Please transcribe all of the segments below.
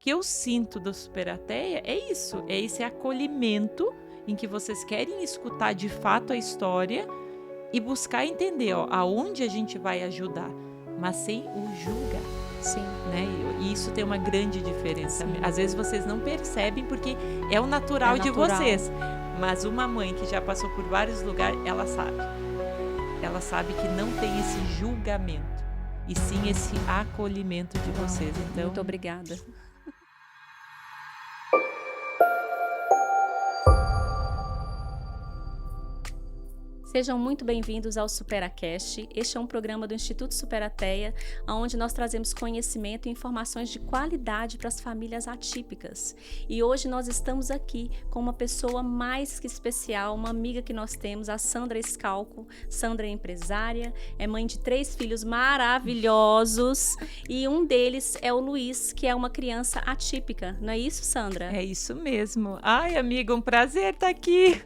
que eu sinto do Superateia é isso, é esse acolhimento em que vocês querem escutar de fato a história e buscar entender, ó, aonde a gente vai ajudar, mas sem o julgar, Sim. né? E isso tem uma grande diferença. Sim. Às vezes vocês não percebem porque é o natural, de vocês, mas uma mãe que já passou por vários lugares, ela sabe que não tem esse julgamento, e sim esse acolhimento de vocês. Então, Muito obrigada. Sejam muito bem-vindos ao SuperaCast. Este é um programa do Instituto Superateia, onde nós trazemos conhecimento e informações de qualidade para as famílias atípicas. E hoje nós estamos aqui com uma pessoa mais que especial, uma amiga que nós temos, a Sandra Scalco. Sandra é empresária, é mãe de 3 filhos maravilhosos e um deles é o Luiz, que é uma criança atípica. Não é isso, Sandra? é isso mesmo. Ai, amiga, um prazer estar aqui.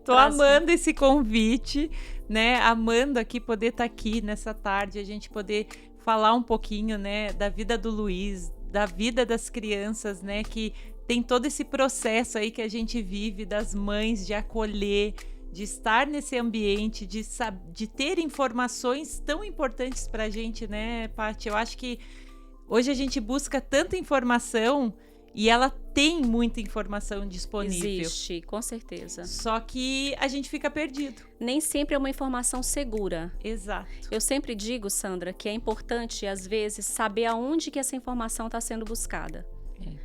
Tô amando esse convite, né? Amando aqui poder estar aqui nessa tarde, a gente poder falar um pouquinho, né, da vida do Luiz, da vida das crianças, né, que tem todo esse processo aí que a gente vive, das mães, de acolher, de estar nesse ambiente, de ter informações tão importantes pra gente, né, Paty? Eu acho que hoje a gente busca tanta informação e ela tem muita informação disponível. Existe, com certeza. Só que a gente fica perdido. Nem sempre é uma informação segura. Exato. Eu sempre digo, Sandra, que é importante, às vezes, saber aonde que essa informação está sendo buscada.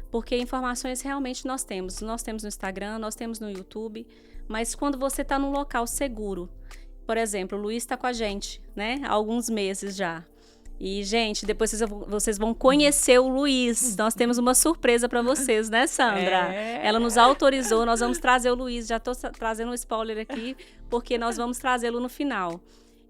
Porque informações realmente nós temos. Nós temos no Instagram, nós temos no YouTube, mas quando você está num local seguro, por exemplo, o Luiz está com a gente, né? Há alguns meses já. E, gente, depois vocês vão conhecer o Luiz. Nós temos uma surpresa para vocês, né, Sandra? Ela nos autorizou, nós vamos trazer o Luiz. Já estou trazendo um spoiler aqui, porque nós vamos trazê-lo no final.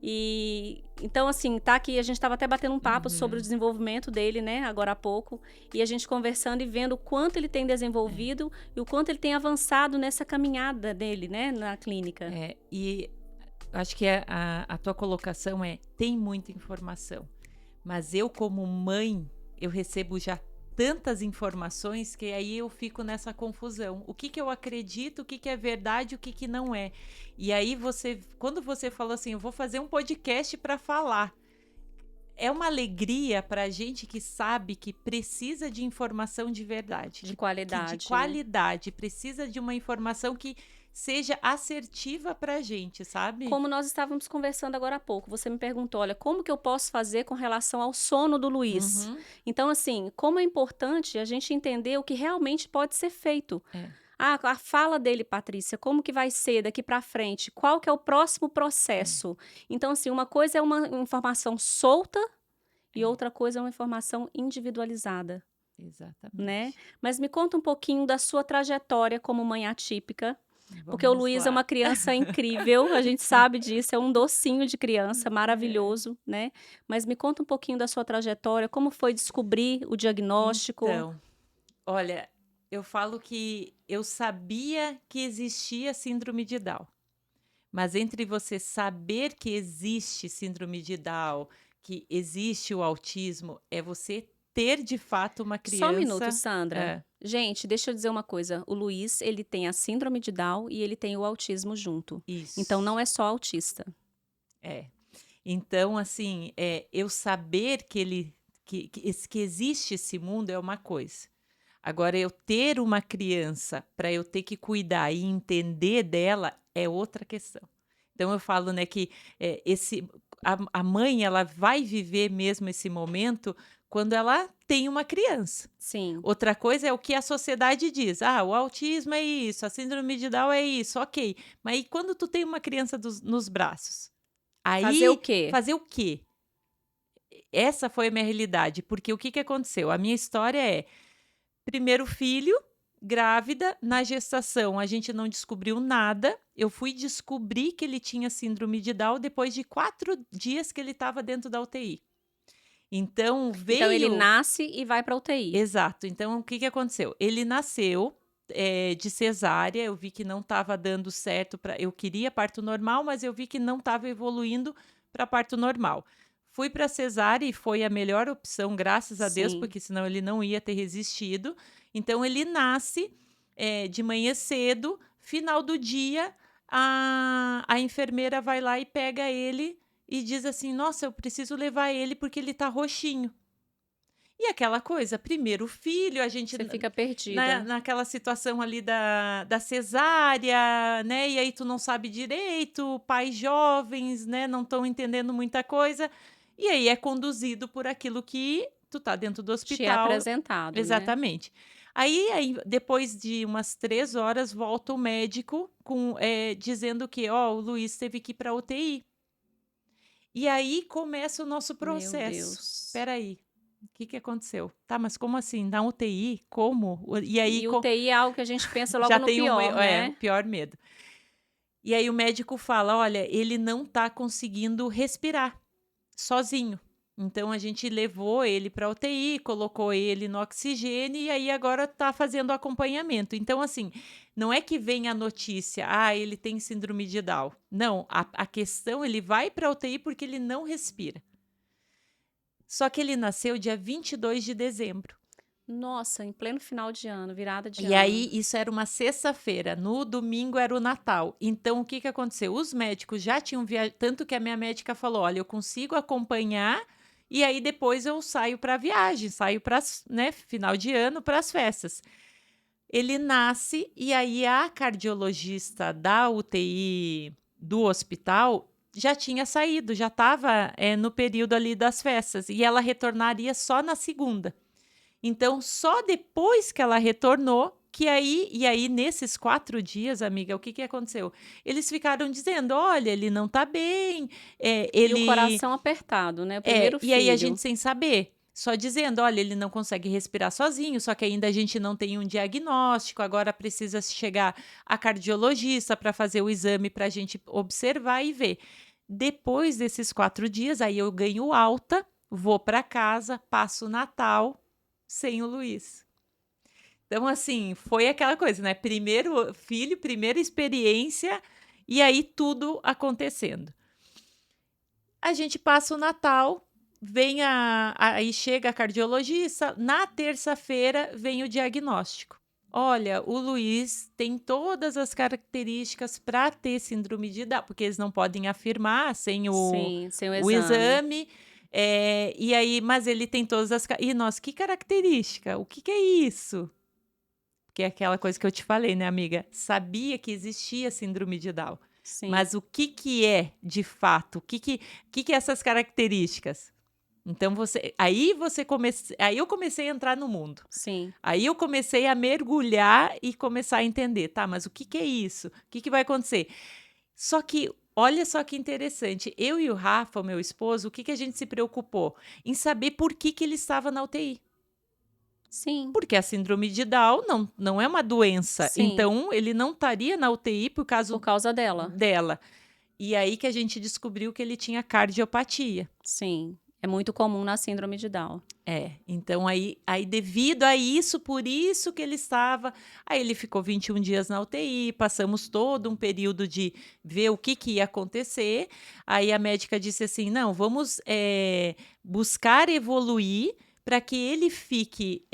E então, assim, tá aqui, a gente estava até batendo um papo sobre o desenvolvimento dele, né, agora há pouco. E a gente conversando e vendo o quanto ele tem desenvolvido e o quanto ele tem avançado nessa caminhada dele, né, na clínica. E acho que a tua colocação tem muita informação. Mas eu, como mãe, eu recebo já tantas informações que aí eu fico nessa confusão. O que eu acredito, o que é verdade, o que não é. E aí quando você falou assim, eu vou fazer um podcast para falar, é uma alegria para a gente que sabe que precisa de informação de verdade. De qualidade. De qualidade, né? Precisa de uma informação que seja assertiva pra gente, sabe? Como nós estávamos conversando agora há pouco, você me perguntou, olha, como que eu posso fazer com relação ao sono do Luiz? Então, assim, como é importante a gente entender o que realmente pode ser feito. A fala dele, Patrícia, como que vai ser daqui para frente? Qual que é o próximo processo? Então, assim, uma coisa é uma informação solta e outra coisa é uma informação individualizada. Exatamente. Né? Mas me conta um pouquinho da sua trajetória como mãe atípica. Porque o Luiz é uma criança incrível, a gente sabe disso, é um docinho de criança, maravilhoso, né? Mas me conta um pouquinho da sua trajetória, como foi descobrir o diagnóstico? Então, olha, eu falo que eu sabia que existia síndrome de Down, mas entre você saber que existe síndrome de Down, que existe o autismo, é você ter de fato uma criança... Só um minuto, Sandra. Gente, deixa eu dizer uma coisa. O Luiz, ele tem a síndrome de Down e ele tem o autismo junto. Isso. Então, não é só autista. Então, assim, eu saber que existe esse mundo é uma coisa. Agora, eu ter uma criança para eu ter que cuidar e entender dela é outra questão. Então, eu falo, né, que a mãe, ela vai viver mesmo esse momento quando ela tem uma criança. Sim. Outra coisa é o que a sociedade diz. O autismo é isso, a síndrome de Down é isso, ok. Mas e quando tu tem uma criança nos braços? Aí, fazer o quê? Fazer o quê? Essa foi a minha realidade, porque o que aconteceu? A minha história é, primeiro filho, grávida, na gestação a gente não descobriu nada, eu fui descobrir que ele tinha síndrome de Down depois de 4 dias que ele estava dentro da UTI. Então, Então, ele nasce e vai para UTI. Exato. Então, o que aconteceu? Ele nasceu de cesárea, eu vi que não estava dando certo, eu queria parto normal, mas eu vi que não estava evoluindo para parto normal. Fui para cesárea e foi a melhor opção, graças a Deus, Sim. porque senão ele não ia ter resistido. Então, ele nasce de manhã cedo, final do dia, a enfermeira vai lá e pega ele e diz assim: nossa, eu preciso levar ele porque ele tá roxinho. E aquela coisa, primeiro filho, a gente Você fica perdida. naquela situação ali da cesárea, né? E aí tu não sabe direito, pais jovens, né? Não estão entendendo muita coisa. E aí é conduzido por aquilo que tu tá dentro do Te é hospital. apresentado, né? Exatamente. Aí, depois de umas 3 horas, volta o médico dizendo que, ó, o Luiz teve que ir para UTI. E aí começa o nosso Meu processo. Deus. Espera aí. O que aconteceu? Tá, mas como assim? Na UTI? Como? E aí E UTI é algo que a gente pensa logo já no tem pior, o né? pior medo. E aí o médico fala: olha, ele não tá conseguindo respirar sozinho. Então a gente levou ele para UTI, colocou ele no oxigênio e aí agora tá fazendo acompanhamento. Então, assim, não é que vem a notícia, ele tem síndrome de Down. Não, a questão, ele vai para UTI porque ele não respira. Só que ele nasceu dia 22 de dezembro. Nossa, em pleno final de ano, virada de E ano. aí, isso era uma sexta-feira. No domingo era o Natal. Então, o que aconteceu? Os médicos já tinham viajado. Tanto que a minha médica falou: olha, eu consigo acompanhar. E aí, depois eu saio para viagem, saio para, né, final de ano, para as festas. Ele nasce, e aí a cardiologista da UTI do hospital já tinha saído, já estava no período ali das festas. E ela retornaria só na segunda. Então, só depois que ela retornou, e aí nesses 4 dias, amiga, o que aconteceu? Eles ficaram dizendo: olha, ele não tá bem, E o coração apertado, né? O primeiro e aí a gente filho. sem saber, só dizendo: olha, ele não consegue respirar sozinho, só que ainda a gente não tem um diagnóstico, agora precisa chegar a cardiologista para fazer o exame para a gente observar e ver. Depois desses 4 dias, aí eu ganho alta, vou para casa, passo o Natal sem o Luiz. Então, assim, foi aquela coisa, né? Primeiro filho, primeira experiência, e aí tudo acontecendo. A gente passa o Natal, aí chega a cardiologista, na terça-feira vem o diagnóstico. Olha, o Luiz tem todas as características para ter síndrome de Down, porque eles não podem afirmar sem Sim, sem o o exame. exame. E aí, mas ele tem todas as. E nossa, que característica? O que é isso? Que é aquela coisa que eu te falei, né, amiga? Sabia que existia síndrome de Down. Sim. Mas o que é, de fato? O que é essas características? Então, aí eu comecei a entrar no mundo. Sim. Aí eu comecei a mergulhar e começar a entender, tá, mas o que é isso? O que vai acontecer? Só que, olha só que interessante, eu e o Rafa, o meu esposo, o que a gente se preocupou? Em saber por que ele estava na UTI. Sim. Porque a síndrome de Down não é uma doença. Sim. Então, ele não estaria na UTI por causa dela. E aí que a gente descobriu que ele tinha cardiopatia. Sim. É muito comum na síndrome de Down. Então aí devido a isso, por isso que ele estava. Aí ele ficou 21 dias na UTI, passamos todo um período de ver o que ia acontecer. Aí a médica disse assim: não, vamos buscar evoluir para que ele fique,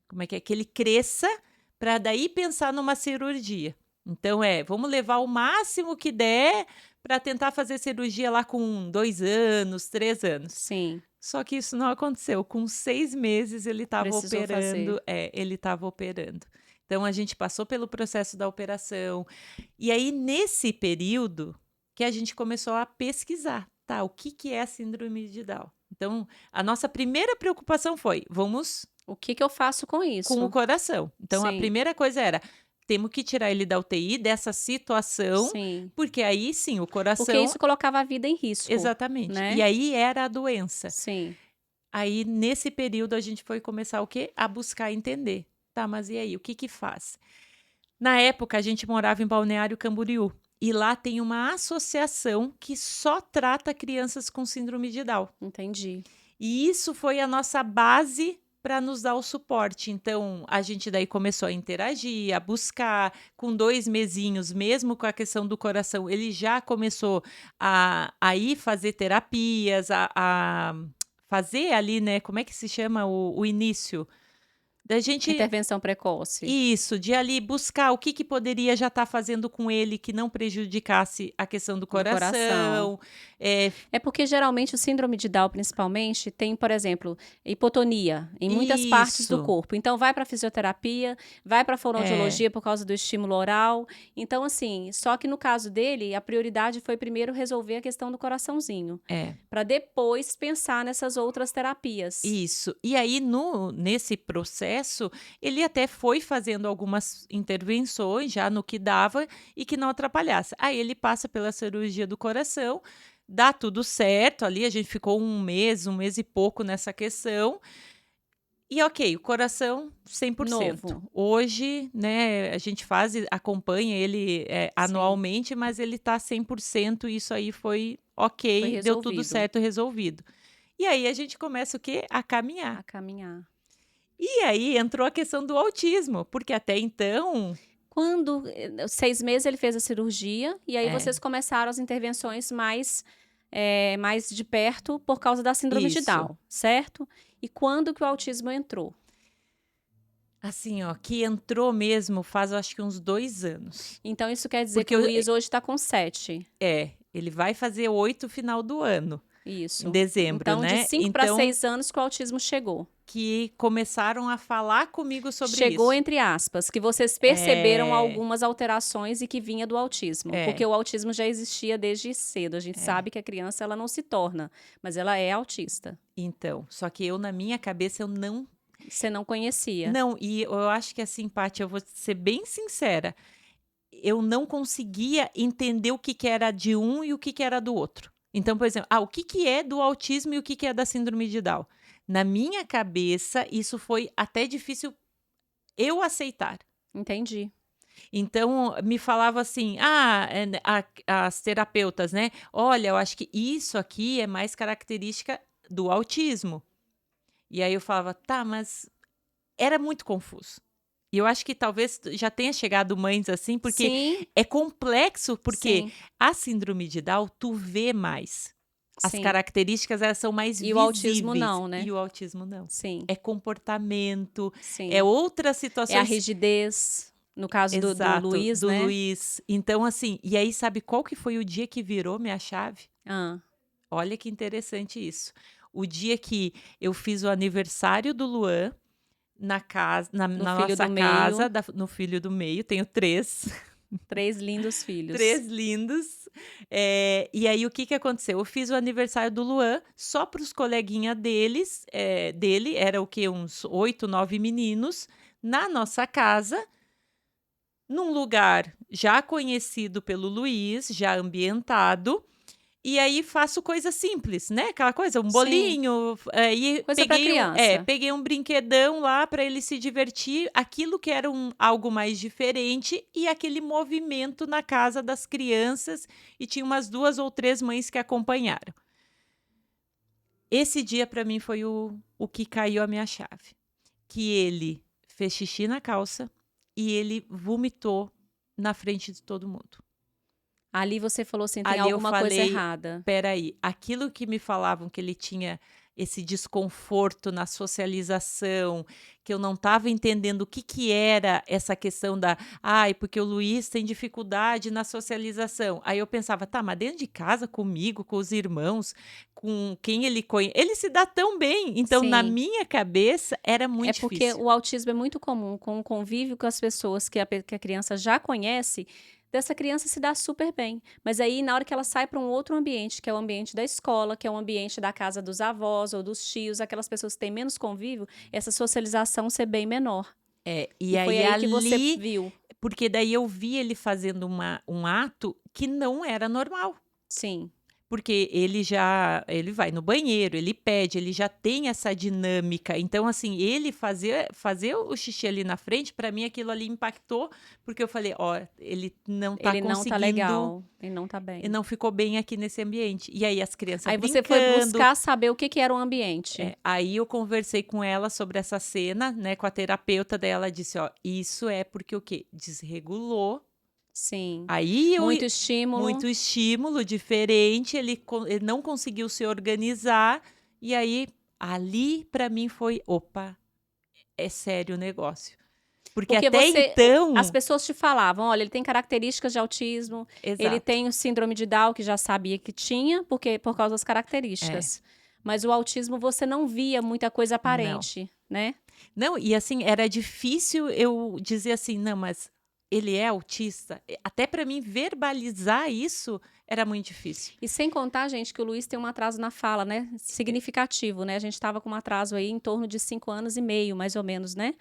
como é que ele cresça, para daí pensar numa cirurgia. Então vamos levar o máximo que der para tentar fazer cirurgia lá com 2 anos, 3 anos. Sim. Só que isso não aconteceu. Com 6 meses ele estava operando. Ele estava operando. Então a gente passou pelo processo da operação. E aí, nesse período, que a gente começou a pesquisar, tá? O que é a síndrome de Down? Então, a nossa primeira preocupação foi: o que eu faço com isso? Com o coração. Então, a Sim. primeira coisa era: temos que tirar ele da UTI, dessa situação, Sim. porque aí sim, o coração. Porque isso colocava a vida em risco. Exatamente. Né? E aí era a doença. Sim. Aí, nesse período, a gente foi começar o quê? A buscar entender. Tá, mas e aí? O que faz? Na época, a gente morava em Balneário Camboriú. E lá tem uma associação que só trata crianças com síndrome de Down. Entendi. E isso foi a nossa base para nos dar o suporte. Então, a gente daí começou a interagir, a buscar, com 2 mesinhos, mesmo com a questão do coração, ele já começou a ir fazer terapias, a fazer ali, né, como é que se chama o início? Da gente Intervenção precoce. isso, de ali buscar o que que poderia já estar fazendo com ele que não prejudicasse a questão do Do coração. coração, eh É porque geralmente o síndrome de Down, principalmente, tem, por exemplo, hipotonia em muitas partes do isso, corpo. Então, vai para fisioterapia, vai para é, fonoaudiologia por causa do estímulo oral. Então, assim, só que no caso dele, a prioridade foi primeiro resolver a questão do coraçãozinho, é. para depois pensar nessas outras terapias. Isso. E aí, nesse processo, ele até foi fazendo algumas intervenções já no que dava e que não atrapalhasse. Aí ele passa pela cirurgia do coração, dá tudo certo ali, a gente ficou um mês e pouco nessa questão. E ok, o coração 100%. Novo, Hoje, né, a gente acompanha ele sim, anualmente, mas ele tá 100% e isso aí foi foi ok, deu tudo resolvido certo, resolvido. E aí a gente começa o quê? A caminhar. a caminhar. E aí entrou a questão do autismo, porque até então, Quando 6 meses ele fez a cirurgia, e aí é, vocês começaram as intervenções mais de perto por causa da síndrome de isso. Down, certo? E quando que o autismo entrou? Assim, ó, que entrou mesmo faz, eu acho que uns 2 anos. Então isso quer dizer Porque que o Luiz hoje está com 7. ele vai fazer 8 final do ano, em Isso. dezembro, Então de né? 5 para Então, 6 anos que o autismo chegou. que começaram a falar comigo sobre Chegou isso. entre aspas, que vocês perceberam É, algumas alterações e que vinha do autismo, porque é, o autismo já existia desde cedo. A gente é. sabe que a criança ela não se torna, mas ela é autista. Então, só que eu, na minha cabeça, eu não. Você não conhecia. Não, e eu acho que assim, Paty, eu vou ser bem sincera, eu não conseguia entender o que que era de um e o que que era do outro. Então, por exemplo, o que que é do autismo e o que que é da síndrome de Down? Na minha cabeça, isso foi até difícil eu aceitar. Entendi. Então, me falava assim, as terapeutas, né? Olha, eu acho que isso aqui é mais característica do autismo. E aí eu falava, tá, mas era muito confuso. E eu acho que talvez já tenha chegado mães assim, porque Sim, é complexo, porque sim, a síndrome de Down tu vê mais. As sim. características elas são mais E o autismo visíveis não, né? e o autismo não. Sim, É comportamento, é sim. outras É a situações. rigidez, no caso do Exato, Luiz, do né? Luiz. Então assim, e aí sabe qual que foi o dia que virou minha chave? Ah, Olha que interessante isso. O dia que eu fiz o aniversário do Luan na casa, na do na filho nossa do meio, casa, no filho do meio, tenho 3, 3 lindos filhos. 3 lindos. E aí o que que aconteceu? Eu fiz o aniversário do Luan só para os coleguinha dele, era o quê? Uns 8, 9 meninos, na nossa casa, num lugar já conhecido pelo Luiz, já ambientado. E aí faço coisa simples, né, aquela coisa, um Sim, bolinho, e coisa para criança. peguei um brinquedão lá para ele se divertir, aquilo que era algo mais diferente e aquele movimento na casa das crianças, e tinha umas 2 ou 3 mães que acompanharam. Esse dia para mim foi o que caiu a minha chave, que ele fez xixi na calça e ele vomitou na frente de todo mundo. Ali você falou assim: tem Ali eu alguma coisa falei: errada. "Espera aí, aquilo que me falavam que ele tinha esse desconforto na socialização, que eu não estava entendendo o que que era essa questão da: "Ai, porque o Luiz tem dificuldade na socialização". Aí eu pensava: "Tá, mas dentro de casa comigo, com os irmãos, com quem ele conhece, ele se dá tão bem". Então na Sim. minha cabeça era É muito porque difícil. o autismo é muito comum com o convívio com as pessoas que a criança já conhece, dessa criança se dá super bem. Mas aí, na hora que ela sai para um outro ambiente, que é o ambiente da escola, que é o ambiente da casa dos avós ou dos tios, aquelas pessoas que têm menos convívio, essa socialização ser bem menor. E E foi aí aí que você ali viu. porque daí eu vi ele fazendo um ato que não era normal. Sim. porque ele vai no banheiro, ele pede, ele já tem essa dinâmica. Então, assim, ele fazer o xixi ali na frente, para mim aquilo ali impactou, porque eu falei, ó, ele não tá Ele não tá conseguindo, legal, ele não tá ele bem. não ficou bem aqui nesse ambiente. E aí as crianças Aí você foi brincando. buscar saber o que que era o ambiente. Aí eu conversei com ela sobre essa cena, né, com a terapeuta dela, ela disse, ó, isso é porque o quê? Desregulou. Sim. Aí Muito estímulo. muito estímulo diferente, ele não conseguiu se organizar, e aí ali para mim foi, opa, é sério o negócio. Porque Porque até então, as pessoas te falavam, olha, ele tem características de autismo, ele exato, tem o síndrome de Down, que já sabia que tinha, porque por causa das características. Mas o autismo você não via muita coisa não. aparente, né? Não, e assim, era difícil eu dizer assim, não, mas ele é autista? Até para mim verbalizar isso era muito difícil. E sem contar, gente, que o Luiz tem um atraso na fala, né? Significativo, né? A gente estava com um atraso aí em torno de 5 anos e meio, mais ou menos, né?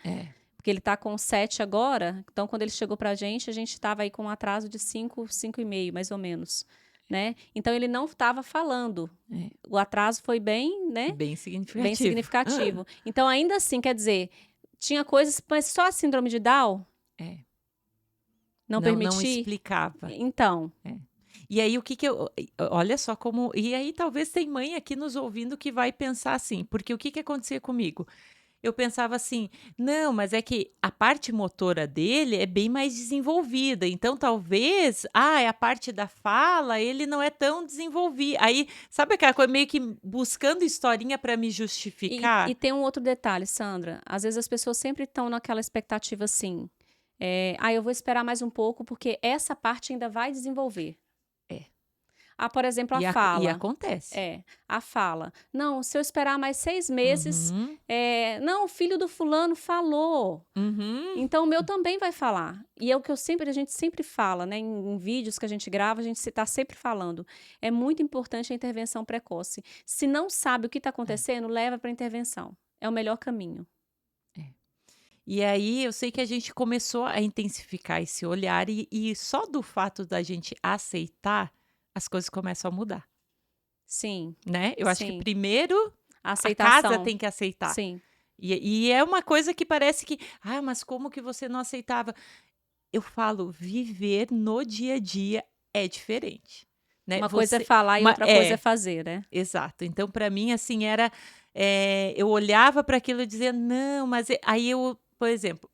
Porque ele tá com 7 agora, então quando ele chegou pra gente estava aí com um atraso de 5 e meio, mais ou menos, né? Então ele não estava falando. O atraso foi bem, né? Bem significativo. Bem significativo. Então, ainda assim, quer dizer, tinha coisas, mas só a síndrome de Down não permitia. Não explicava. Então. E aí, o que eu... Olha só como... E aí, talvez tem mãe aqui nos ouvindo que vai pensar assim, porque o que acontecia comigo? Eu pensava assim, não, mas é que a parte motora dele é bem mais desenvolvida, então talvez, a parte da fala, ele não é tão desenvolvido. Aí, sabe aquela coisa meio que buscando historinha para me justificar? E tem um outro detalhe, Sandra, às vezes as pessoas sempre estão naquela expectativa assim, eu vou esperar mais um pouco porque essa parte ainda vai desenvolver. Por exemplo, a fala. E acontece. A fala. Não, se eu esperar mais 6 meses, não, o filho do fulano falou. Então, o meu também vai falar. E é o que a gente sempre fala, né? Em vídeos que a gente grava, a gente está sempre falando. É muito importante a intervenção precoce. Se não sabe o que está acontecendo, leva para a intervenção. É o melhor caminho. E aí, eu sei que a gente começou a intensificar esse olhar e só do fato da gente aceitar, as coisas começam a mudar. Sim. Né? Eu acho que primeiro a casa tem que aceitar. Sim. E é uma coisa que parece que, mas como que você não aceitava? Eu falo, viver no dia a dia é diferente. Né? Uma coisa é falar e outra coisa é fazer, né? Exato. Então, para mim, assim, era... eu olhava para aquilo e dizia, não, mas... Aí eu, por exemplo,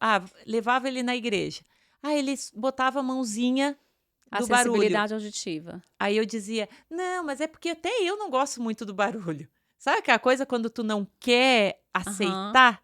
levava ele na igreja. Ele botava a mãozinha do barulho. Acessibilidade auditiva. Aí eu dizia, não, mas é porque até eu não gosto muito do barulho. Sabe aquela coisa quando tu não quer aceitar?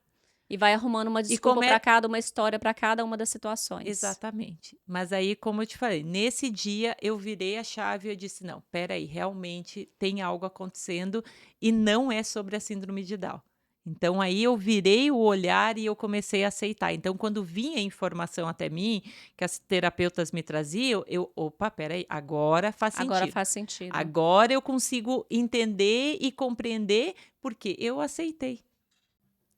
E vai arrumando uma desculpa para cada, uma história para cada uma das situações. Exatamente. Mas aí, como eu te falei, nesse dia eu virei a chave e eu disse, não, peraí, realmente tem algo acontecendo e não é sobre a síndrome de Down. Então, aí eu virei o olhar e eu comecei a aceitar. Então, quando vinha informação até mim, que as terapeutas me traziam, opa, peraí, agora faz sentido. Agora faz sentido. Agora eu consigo entender e compreender porque eu aceitei.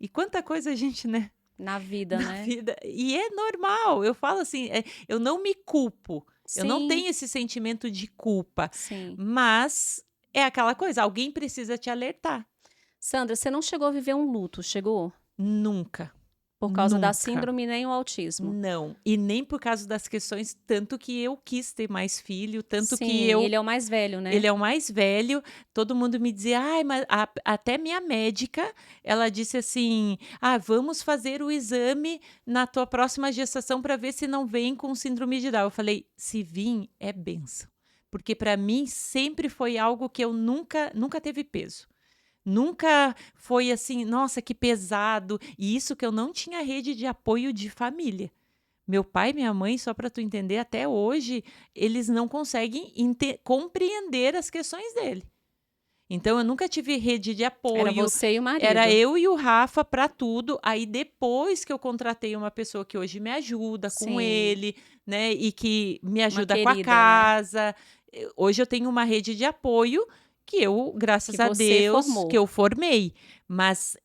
E quanta coisa a gente, né? Na vida, né? Vida. E é normal. Eu falo assim, eu não me culpo. Sim. Eu não tenho esse sentimento de culpa. Sim. Mas é aquela coisa, alguém precisa te alertar. Sandra, você não chegou a viver um luto, chegou? Nunca. Por causa da síndrome nem o autismo? Não. E nem por causa das questões, tanto que eu quis ter mais filho, tanto Sim, que eu... ele é o mais velho, né? Ele é o mais velho. Todo mundo me dizia, mas até minha médica, ela disse assim, vamos fazer o exame na tua próxima gestação para ver se não vem com síndrome de Down. Eu falei, se vir, é benção. Porque para mim sempre foi algo que eu nunca teve peso. Nunca foi assim, nossa, que pesado. E isso que eu não tinha rede de apoio de família. Meu pai e minha mãe, só para tu entender, até hoje, eles não conseguem compreender as questões dele. Então, eu nunca tive rede de apoio. Era você e o marido. Era eu e o Rafa para tudo. Aí, depois que eu contratei uma pessoa que hoje me ajuda com ele, né? E que me ajuda com a casa. Né? Hoje eu tenho uma rede de apoio que eu, graças a Deus, que eu formei. Mas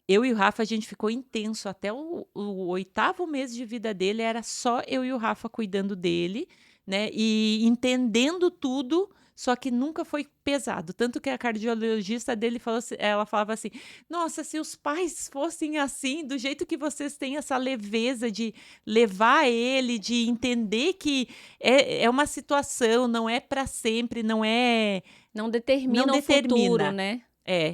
eu e o Rafa, a gente ficou intenso. Até o 8º mês de vida dele, era só eu e o Rafa cuidando dele, né? E entendendo tudo só que nunca foi pesado. Tanto que a cardiologista dele falou, ela falava assim: nossa, se os pais fossem assim, do jeito que vocês têm essa leveza de levar ele, de entender que é uma situação, não é para sempre, não Não determina o futuro, né?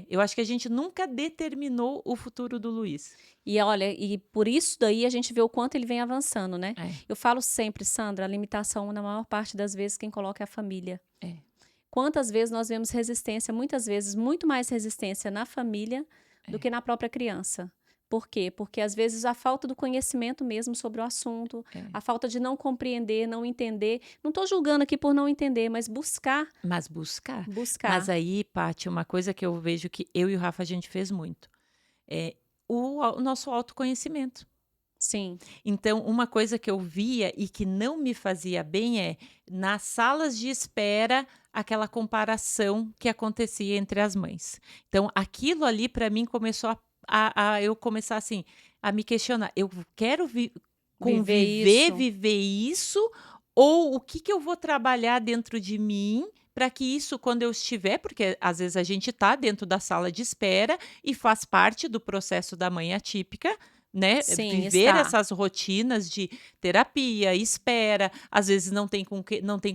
Eu acho que a gente nunca determinou o futuro do Luiz. E olha, e por isso daí a gente vê o quanto ele vem avançando, né? É. Eu falo sempre, Sandra, a limitação, na maior parte das vezes, quem coloca é a família. Quantas vezes nós vemos resistência, muitas vezes, muito mais resistência na família do que na própria criança. Por quê? Porque às vezes a falta do conhecimento mesmo sobre o assunto, a falta de não compreender, não entender. Não estou julgando aqui por não entender, mas buscar. Mas buscar. Buscar. Mas aí, Paty, uma coisa que eu vejo que eu e o Rafa a gente fez muito é o nosso autoconhecimento. Sim. Então, uma coisa que eu via e que não me fazia bem é, nas salas de espera, aquela comparação que acontecia entre as mães. Então, aquilo ali, para mim, começou a eu começar assim, a me questionar. Eu quero viver isso, ou o que eu vou trabalhar dentro de mim para que isso, quando eu estiver, porque às vezes a gente está dentro da sala de espera e faz parte do processo da mãe atípica, né? Sim, Viver essas rotinas de terapia, espera, às vezes não tem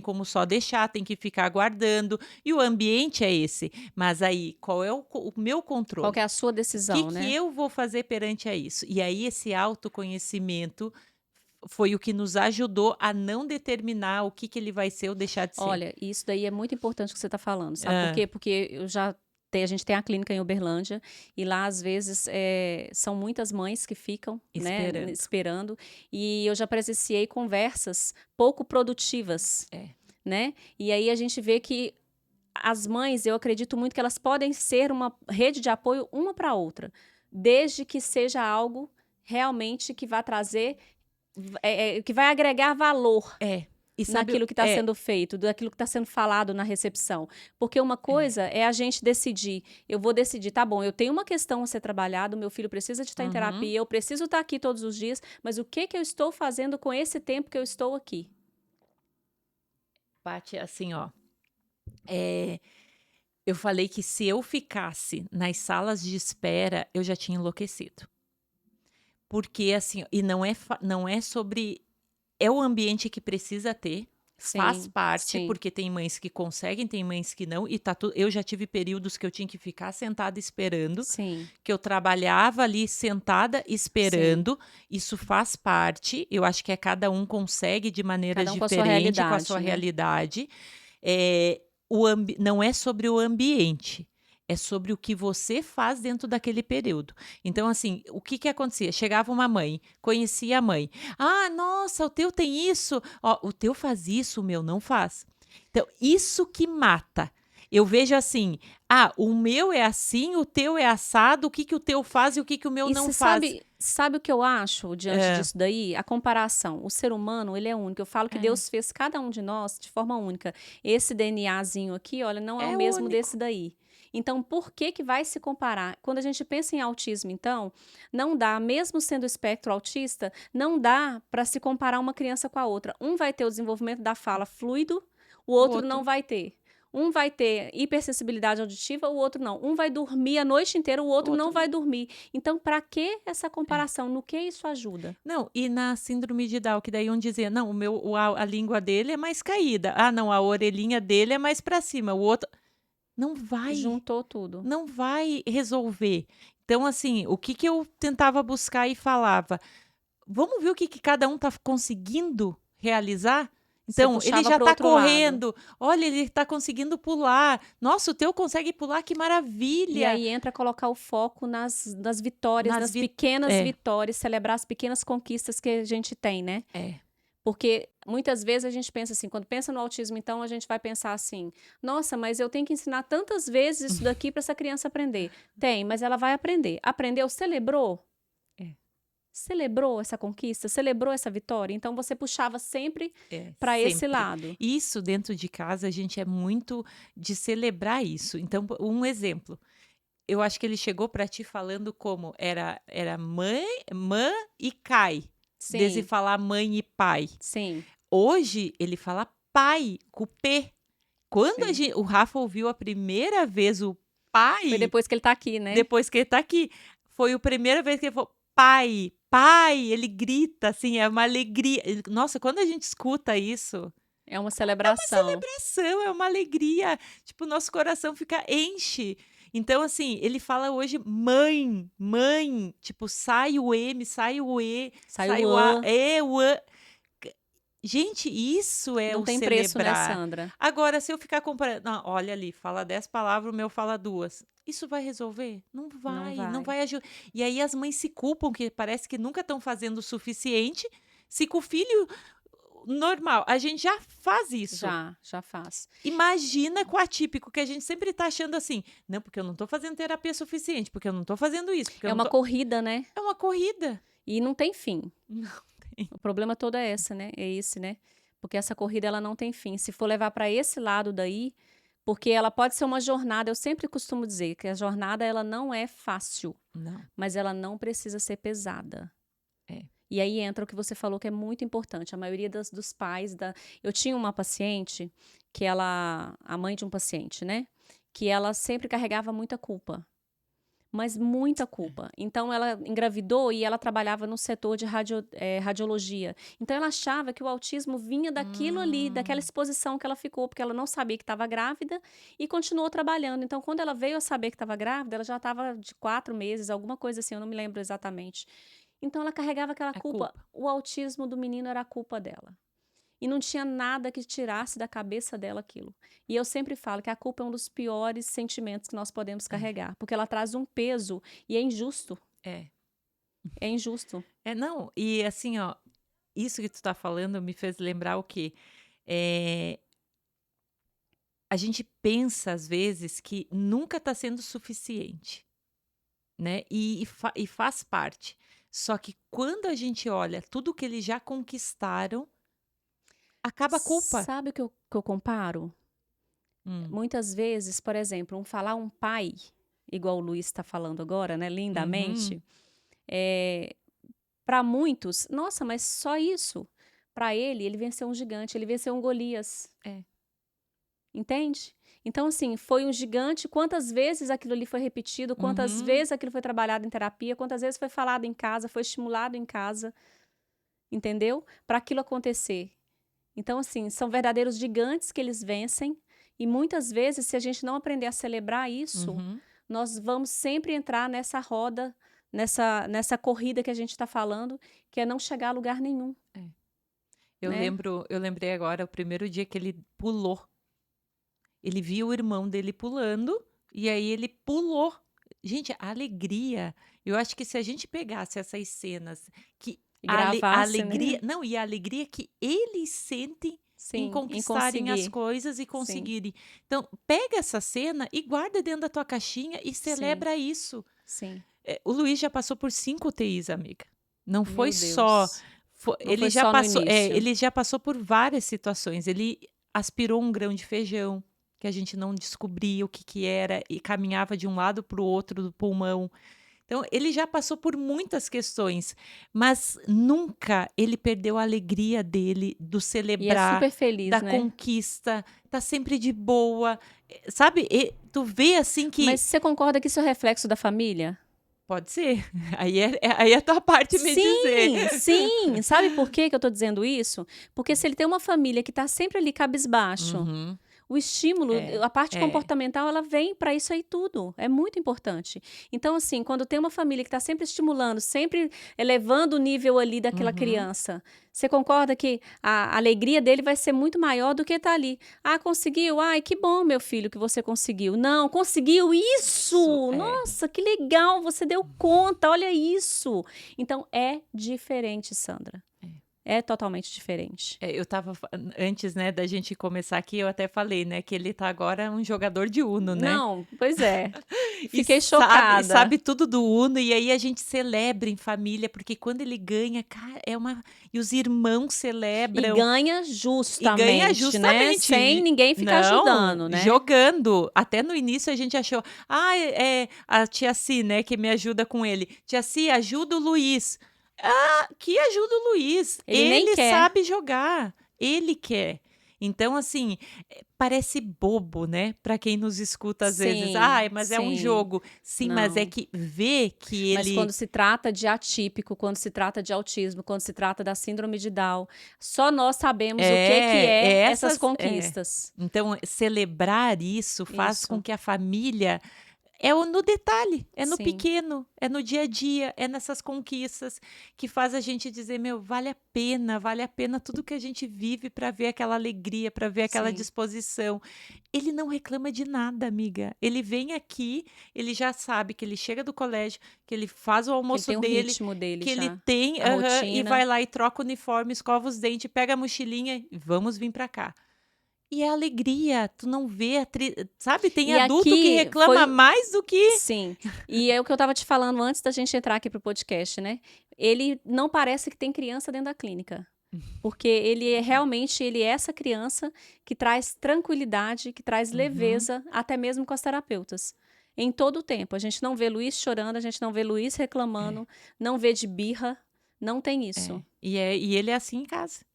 como só deixar, tem que ficar aguardando, e o ambiente é esse. Mas aí, qual é o meu controle? Qual que é a sua decisão, né? O que eu vou fazer perante a isso? E aí, esse autoconhecimento foi o que nos ajudou a não determinar o que ele vai ser ou deixar de ser. Olha, isso daí é muito importante o que você está falando, sabe por quê? Porque a gente tem a clínica em Uberlândia e lá, às vezes, são muitas mães que ficam esperando. E eu já presenciei conversas pouco produtivas, né? E aí a gente vê que as mães, eu acredito muito que elas podem ser uma rede de apoio uma para a outra, desde que seja algo realmente que vai trazer, que vai agregar valor. Naquilo que está sendo feito, daquilo que está sendo falado na recepção. Porque uma coisa é a gente decidir, eu vou decidir, tá bom, eu tenho uma questão a ser trabalhada, meu filho precisa de estar em terapia, eu preciso estar aqui todos os dias, mas o que eu estou fazendo com esse tempo que eu estou aqui? Paty, assim, ó, eu falei que se eu ficasse nas salas de espera, eu já tinha enlouquecido. Porque, assim, e não é sobre... É o ambiente que precisa ter, faz parte, porque tem mães que conseguem, tem mães que não, e eu já tive períodos que eu tinha que ficar sentada esperando, que eu trabalhava ali sentada esperando, isso faz parte, eu acho que cada um consegue de maneiras diferentes, com a sua realidade. Não é sobre o ambiente, é sobre o que você faz dentro daquele período. Então, assim, o que acontecia? Chegava uma mãe, conhecia a mãe. Ah, nossa, o teu tem isso. Ó, o teu faz isso, o meu não faz. Então, isso que mata. Eu vejo assim, o meu é assim, o teu é assado, o que o teu faz e o que o meu não faz. Sabe o que eu acho diante disso daí? A comparação. O ser humano, ele é único. Eu falo que Deus fez cada um de nós de forma única. Esse DNAzinho aqui, olha, não é o mesmo único desse daí. Então, por que vai se comparar? Quando a gente pensa em autismo, então, não dá, mesmo sendo espectro autista, não dá para se comparar uma criança com a outra. Um vai ter o desenvolvimento da fala fluido, o outro não vai ter. Um vai ter hipersensibilidade auditiva, o outro não. Um vai dormir a noite inteira, o outro não vai dormir. Então, para que essa comparação? No que isso ajuda? Não, e na síndrome de Down, que daí um dizia, não, a língua dele é mais caída. Ah, não, a orelhinha dele é mais para cima. O outro... Não vai. Juntou tudo. Não vai resolver. Então, assim, o que eu tentava buscar e falava? Vamos ver o que cada um está conseguindo realizar? Então, ele já está correndo. Lado. Olha, ele está conseguindo pular. Nossa, o teu consegue pular, que maravilha. E aí entra colocar o foco nas vitórias, nas pequenas vitórias, celebrar as pequenas conquistas que a gente tem, né? Porque muitas vezes a gente pensa assim, quando pensa no autismo, então a gente vai pensar assim, nossa, mas eu tenho que ensinar tantas vezes isso daqui para essa criança aprender. Tem, mas ela vai aprender. Aprendeu, celebrou? Celebrou essa conquista? Celebrou essa vitória? Então você puxava sempre para esse lado. Isso dentro de casa a gente é muito de celebrar isso. Então, um exemplo. Eu acho que ele chegou para ti falando como era mãe e cai. Desde falar mãe e pai. Sim. Hoje, ele fala pai, com P. Quando Sim. o Rafa ouviu a primeira vez o pai, Foi depois que ele tá aqui, né? depois que ele tá aqui, foi a primeira vez que ele falou, pai, pai, ele grita, assim, é uma alegria. Nossa, quando a gente escuta isso, É uma celebração. é uma alegria, tipo, nosso coração fica enche. Então, assim, ele fala hoje mãe, mãe, tipo, sai o M, sai o E, Saiu sai o o A, an. o A. Gente, isso é Não o tem preço, né, celebrar. Sandra? Agora, se eu ficar comparando, não, olha ali, fala 10 palavras, o meu fala 2. Isso vai resolver? Não Não vai, não vai. vai ajudar. E aí as mães se culpam, que parece que nunca estão fazendo o suficiente. Se com o filho normal, a gente já faz isso. Já faz. Imagina com o atípico, que a gente sempre tá achando assim, não, porque eu não tô fazendo terapia suficiente, porque eu não tô fazendo isso, porque eu É não uma tô... corrida, né? É uma corrida. E não tem fim. Não tem. O problema todo é esse, né? É esse, né? Porque essa corrida ela não tem fim. Se for levar para esse lado daí, porque ela pode ser uma jornada, eu sempre costumo dizer que a jornada ela não é fácil, Não, mas ela não precisa ser pesada. é. E aí entra o que você falou que é muito importante. A maioria dos pais eu tinha uma paciente que a mãe de um paciente, né? Que ela sempre carregava muita culpa. Mas muita culpa. Então, ela engravidou e ela trabalhava no setor de radiologia. Então, ela achava que o autismo vinha daquilo ali, daquela exposição que ela ficou, porque ela não sabia que estava grávida e continuou trabalhando. Então, quando ela veio a saber que estava grávida, ela já estava de 4 meses, alguma coisa assim, eu não me lembro exatamente. Então, ela carregava aquela É culpa. culpa. O autismo do menino era a culpa dela. E não tinha nada que tirasse da cabeça dela aquilo. E eu sempre falo que a culpa é um dos piores sentimentos que nós podemos carregar, porque ela traz um peso e é injusto. É. É injusto. Não, e assim, ó, isso que tu tá falando me fez lembrar o quê? A gente pensa, às vezes, que nunca tá sendo suficiente, né? E faz parte. Só que quando a gente olha tudo que eles já conquistaram, acaba a culpa. Sabe o que eu comparo? Hum. Muitas vezes, por exemplo, falar um pai, igual o Luiz está falando agora, né, lindamente, para muitos, nossa, mas só isso. Para ele venceu um gigante, ele venceu um Golias. É. Entende? Então, assim, foi um gigante. Quantas vezes aquilo ali foi repetido, quantas vezes aquilo foi trabalhado em terapia, quantas vezes foi falado em casa, foi estimulado em casa, entendeu? Para aquilo acontecer. Então, assim, são verdadeiros gigantes que eles vencem. E muitas vezes, se a gente não aprender a celebrar isso, nós vamos sempre entrar nessa roda, nessa corrida que a gente está falando, que é não chegar a lugar nenhum. Eu né? lembrei agora, o primeiro dia que ele pulou. Ele viu o irmão dele pulando e aí ele pulou. Gente, a alegria. Eu acho que se a gente pegasse essas cenas que E a gravasse, alegria, né? não, e a alegria que eles sentem em Sim, em conquistarem as conseguir. coisas e Sim. conseguirem. Então, pega essa cena e guarda dentro da tua caixinha e Sim. celebra isso. Sim. O Luiz já passou por 5 UTIs, amiga. Não Meu foi Deus. só. Não Ele foi já só no passou, início. ele já passou por várias situações. Ele aspirou um grão de feijão que a gente não descobria o que era e caminhava de um lado para o outro do pulmão. Então, ele já passou por muitas questões, mas nunca ele perdeu a alegria dele do E é celebrar, super feliz, da né? conquista, tá sempre de boa. Sabe, tu vê assim que. Mas você concorda que isso é reflexo da família? Pode ser. Aí é a tua parte me dizer. Sim. Sabe por que eu tô dizendo isso? Porque se ele tem uma família que tá sempre ali cabisbaixo, o estímulo, a parte comportamental, ela vem para isso aí tudo. É muito importante. Então, assim, quando tem uma família que está sempre estimulando, sempre elevando o nível ali daquela criança, você concorda que a alegria dele vai ser muito maior do que tá ali? Ah, conseguiu? Ai, que bom, meu filho, que você conseguiu. Não, conseguiu isso! Nossa, que legal, você deu conta, olha isso. Então, é diferente, Sandra. É totalmente diferente. Eu tava, antes, né, da gente começar aqui, eu até falei, né, que ele tá agora um jogador de Uno, né? Não, pois é. E Fiquei chocada. Sabe tudo do Uno, e aí a gente celebra em família, porque quando ele ganha, cara, e os irmãos celebram. E ganha justamente, né? Sem ninguém ficar ajudando, né? Jogando. Até no início a gente achou, a tia Si, né, que me ajuda com ele. Tia Si, ajuda o Luiz. Ah, que ajuda o Luiz. Ele nem quer. Sabe jogar. Ele quer. Então, assim, parece bobo, né? Para quem nos escuta às vezes. Sim, Mas é um sim. jogo. Sim, mas é Não. que vê que Mas ele... quando se trata de atípico, quando se trata de autismo, quando se trata da síndrome de Down, só nós sabemos o que é essas conquistas. Então, celebrar isso faz com Isso, que a família... no detalhe, é no sim, pequeno, é no dia a dia, é nessas conquistas que faz a gente dizer, meu, vale a pena tudo que a gente vive para ver aquela alegria, para ver aquela sim. disposição. Ele não reclama de nada, amiga. Ele vem aqui, ele já sabe que ele chega do colégio, que ele faz o Que ele almoço tem um dele, ritmo dele que ele já, tem, a e vai rotina. lá e troca o uniforme, escova os dentes, pega a mochilinha e vamos vir para cá. E é alegria, tu não vê, sabe? Tem E adulto que aqui reclama mais do que... sim, e é o que eu estava te falando antes da gente entrar aqui pro podcast, né? Ele não parece que tem criança dentro da clínica. Porque realmente ele é essa criança que traz tranquilidade, que traz leveza, até mesmo com as terapeutas. Em todo o tempo. A gente não vê Luiz chorando, a gente não vê Luiz reclamando, não vê de birra, não tem isso. E ele é assim em casa.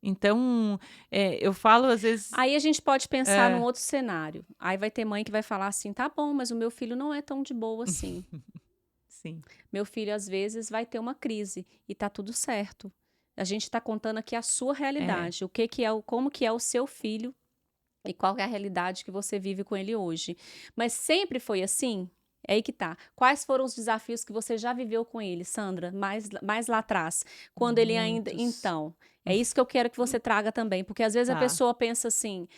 Então, eu falo às vezes... Aí a gente pode pensar num outro cenário. Aí vai ter mãe que vai falar assim: tá bom, mas o meu filho não é tão de boa assim. Sim. Meu filho, às vezes, vai ter uma crise e tá tudo certo. A gente está contando aqui a sua realidade, como que é o seu filho e qual é a realidade que você vive com ele hoje. Mas sempre foi assim? É aí que tá. Quais foram os desafios que você já viveu com ele, Sandra, mais lá atrás? Quando ele ainda... Muitos. Então, é isso que eu quero que você traga também, porque às vezes a Tá. pessoa pensa assim: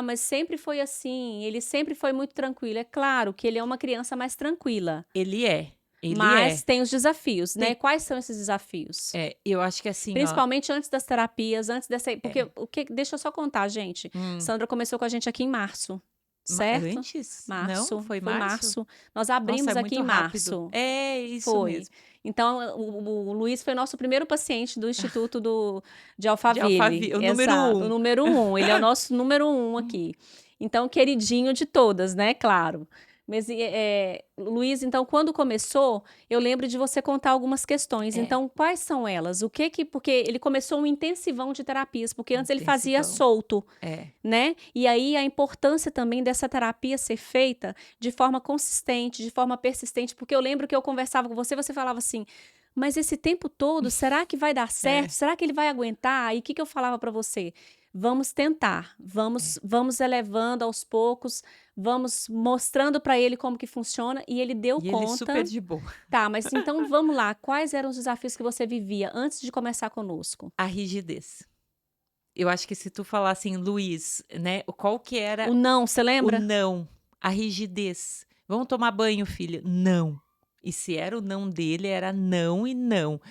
mas sempre foi assim, ele sempre foi muito tranquilo. É claro que ele é uma criança mais tranquila. Ele é. Mas tem os desafios, né? Tem. Quais são esses desafios? Eu acho que assim, Principalmente antes das terapias, antes dessa... Porque deixa eu só contar, gente. Hum. Sandra começou com a gente aqui em março, certo? Antes? Março. Não? Foi Foi março? março. Nós abrimos Nossa, é aqui muito em rápido. março. É isso Foi. mesmo. Então, o Luiz foi nosso primeiro paciente do Instituto de Alphaville. O número Exato, 1. o número 1. Ele é o nosso número 1 aqui. Então, queridinho de todas, né? Claro. Mas, Luiz, então, quando começou, eu lembro de você contar algumas questões. Então, quais são elas? Porque ele começou um intensivão de terapias, porque antes ele fazia solto, né? E aí, a importância também dessa terapia ser feita de forma consistente, de forma persistente, porque eu lembro que eu conversava com você, você falava assim: mas esse tempo todo, será que vai dar certo? Será que ele vai aguentar? E o que eu falava para você? Vamos tentar, vamos elevando aos poucos, vamos mostrando para ele como que funciona, e ele deu conta. Ele super de boa. Tá, mas então vamos lá. Quais eram os desafios que você vivia antes de começar conosco? A rigidez. Eu acho que se tu falar assim, Luiz, né? Qual que era... O não, você lembra? O não. A rigidez. Vamos tomar banho, filho? Não. E se era o não dele, era não e não.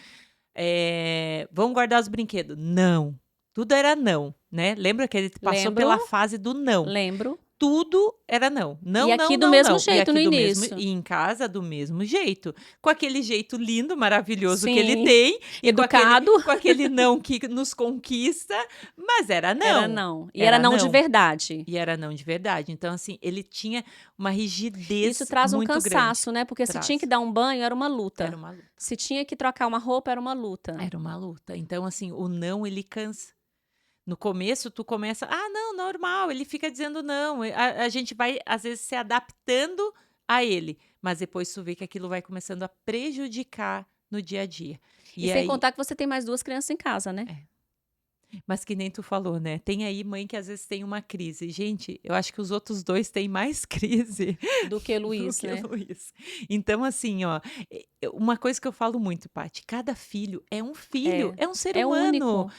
Vamos guardar os brinquedos? Não. Tudo era não, né? Lembra que ele passou pela fase do não? Lembro. Tudo era não. Não, e aqui não, do mesmo não. jeito no início. E em casa do mesmo jeito. Com aquele jeito lindo, maravilhoso Sim, que ele tem. educado. Com aquele não que nos conquista. Mas era não. Era não. E era não de verdade. E era não de verdade. Então, assim, ele tinha uma rigidez. Isso traz um cansaço, grande. né? Porque se tinha que dar um banho, era uma luta. Era uma luta. Se tinha que trocar uma roupa, era uma luta. Era uma luta. Então, assim, o não, ele cansa. No começo, tu começa, não, normal, ele fica dizendo não. A gente vai, às vezes, se adaptando a ele. Mas depois tu vê que aquilo vai começando a prejudicar no dia a dia. E sem contar que você tem mais 2 crianças em casa, né? Mas que nem tu falou, né? Tem aí mãe que às vezes tem uma crise. Gente, eu acho que os outros 2 têm mais crise do que Luiz, né? Luiz. Então, assim, ó, uma coisa que eu falo muito, Paty, cada filho é um filho, é um ser humano. Único.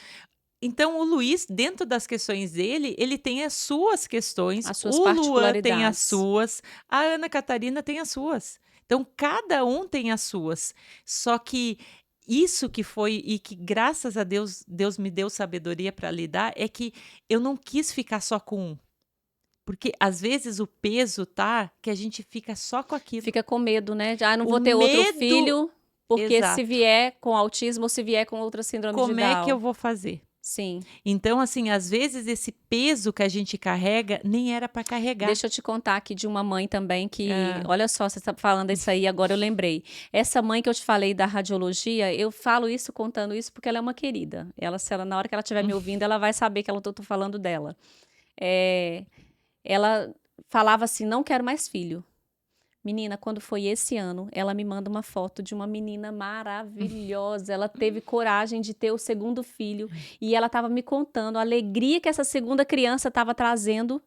Então, o Luiz, dentro das questões dele, ele tem as suas questões. As suas o Luan particularidades. tem as suas. A Ana Catarina tem as suas. Então, cada um tem as suas. Só que isso que foi, e que graças a Deus, Deus me deu sabedoria para lidar, é que eu não quis ficar só com um. Porque, às vezes, o peso tá que a gente fica só com aquilo. Fica com medo, né? Não vou ter outro filho, porque Exato. se vier com autismo ou se vier com outra síndrome de Down. Como é que eu vou fazer? Sim. Então, assim, às vezes esse peso que a gente carrega nem era para carregar. Deixa eu te contar aqui de uma mãe também que, Ah. olha só, você está falando isso aí, agora eu lembrei. Essa mãe que eu te falei da radiologia, eu falo isso, contando isso, porque ela é uma querida. Na hora que ela estiver me ouvindo, ela vai saber que eu tô falando dela. Ela falava assim, não quero mais filho. Menina, quando foi esse ano, ela me manda uma foto de uma menina maravilhosa. Ela teve coragem de ter o segundo filho e ela estava me contando a alegria que essa segunda criança estava trazendo